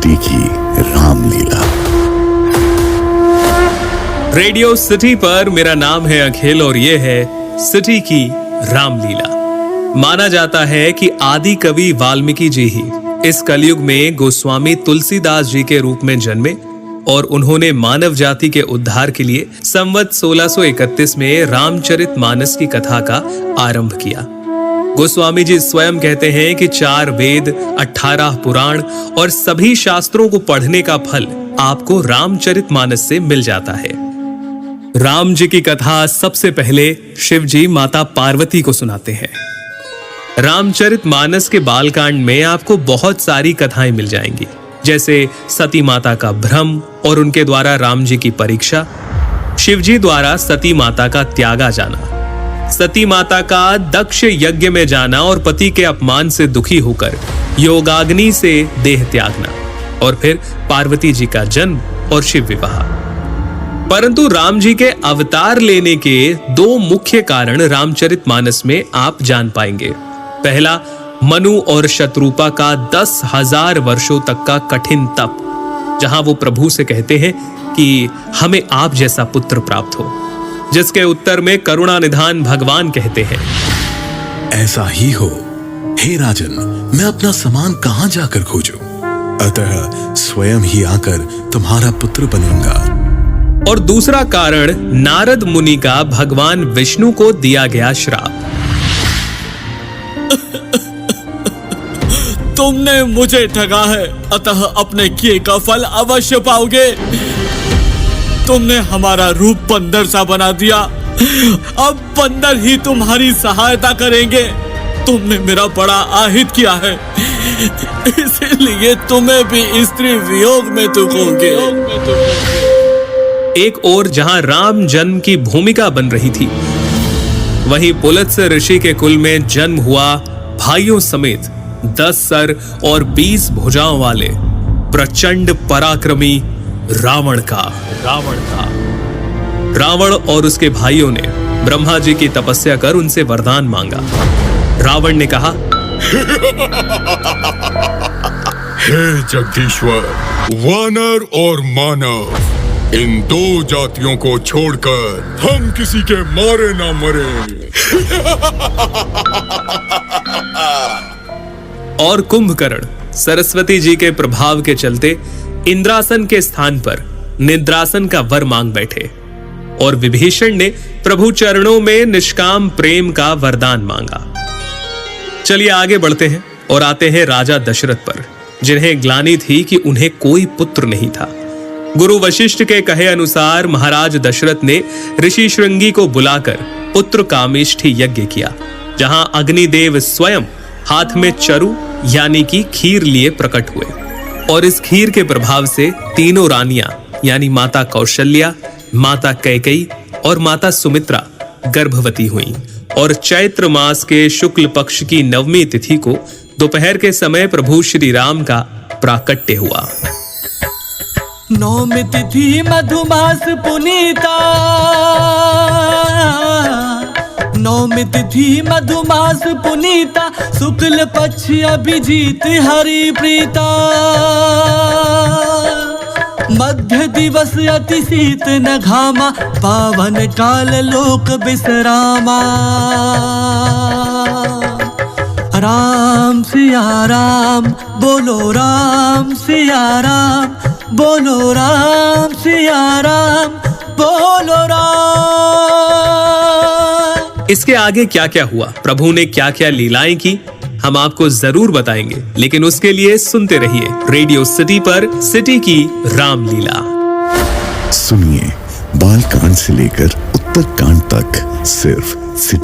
City की Ramlila. Radio city पर मेरा नाम है अखिल और ये है सिटी की रामलीला। माना जाता है कि आदि कवि वाल्मीकि जी ही इस कलयुग में गोस्वामी तुलसीदास जी के रूप में जन्मे और उन्होंने मानव जाति के उद्धार के लिए संवत 1631 में रामचरितमानस की कथा का आरंभ किया। गोस्वामी जी स्वयं कहते हैं कि 4 वेद, 18 पुराण और सभी शास्त्रों को पढ़ने का फल आपको रामचरितमानस से मिल जाता है। राम जी की कथा सबसे पहले शिव जी माता पार्वती को सुनाते हैं। रामचरितमानस के बालकांड में आपको बहुत सारी कथाएं मिल जाएंगी, जैसे सती माता का भ्रम और उनके द्वारा राम जी की परीक्षा, शिव जी द्वारा सती माता का त्यागा जाना, सती माता का दक्ष यज्ञ में जाना और पति के अपमान से दुखी होकर योगाग्नि से देह त्यागना, और फिर पार्वती जी का जन्म और शिव विवाह। परंतु राम जी के अवतार लेने के 2 मुख्य कारण रामचरितमानस में आप जान पाएंगे। पहला, मनु और शत्रुपा का 10,000 वर्षों तक का कठिन तप, जहां वो प्रभु से कहते हैं कि हमें आप जैसा पुत्र प्राप्त हो, जिसके उत्तर में करुणा निधान भगवान कहते हैं, ऐसा ही हो हे राजन, मैं अपना सामान कहां जाकर खोजूं? अतः स्वयं ही आकर तुम्हारा पुत्र बनूंगा। और दूसरा कारण नारद मुनि का भगवान विष्णु को दिया गया श्राप। तुमने मुझे ठगा है, अतः अपने किए का फल अवश्य पाओगे। तुमने हमारा रूप बंदर सा बना दिया, अब बंदर ही तुम्हारी सहायता करेंगे। तुमने मेरा बड़ा आहित किया है, इसीलिए तुम्हें भी स्त्री वियोग में दुखोगे। एक ओर जहां राम जन्म की भूमिका बन रही थी, वहीं पुलत्स्य ऋषि के कुल में जन्म हुआ भाइयों समेत 10 सर और 20 भुजाओं वाले प्रचंड पराक्रमी रावण और उसके भाइयों ने ब्रह्मा जी की तपस्या कर उनसे वरदान मांगा। रावण ने कहा, हे जगदीश्वर, वानर और मानव, इन 2 जातियों को छोड़कर हम किसी के मारे ना मरे। और कुंभकर्ण सरस्वती जी के प्रभाव के चलते इंद्रासन के स्थान पर निद्रासन का वर मांग बैठे, और विभीषण ने प्रभु चरणों में निष्काम प्रेम का वरदान मांगा। चलिए आगे बढ़ते हैं और आते हैं राजा दशरथ पर, जिन्हें ग्लानि थी कि उन्हें कोई पुत्र नहीं था। गुरु वशिष्ठ के कहे अनुसार महाराज दशरथ ने ऋषि श्रृंगी को बुलाकर पुत्र कामेष्ठी यज्ञ किया, जहां अग्निदेव स्वयं हाथ में चरु यानी कि खीर लिए प्रकट हुए, और इस खीर के प्रभाव से तीनों रानियां यानी माता कौशल्या, माता कैकेयी और माता सुमित्रा गर्भवती हुईं, और चैत्र मास के शुक्ल पक्ष की 9वीं तिथि को दोपहर के समय प्रभु श्री राम का प्राकट्य हुआ। 9वीं तिथि मधुमास पुनीता, 9वीं तिथि मधुमास पुनीता, शुक्ल पक्ष अभिजीत हरि प्रीता, मध्य दिवस अति शीत न घामा, पावन काल लोक विश्रामा। राम सिया राम बोलो, राम सिया राम बोलो, राम सिया राम बोलो राम। इसके आगे क्या क्या हुआ, प्रभु ने क्या क्या लीलाएं की, हम आपको जरूर बताएंगे, लेकिन उसके लिए सुनते रहिए रेडियो सिटी पर सिटी की रामलीला। सुनिए बाल कांड से लेकर उत्तर कांड तक सिर्फ सिटी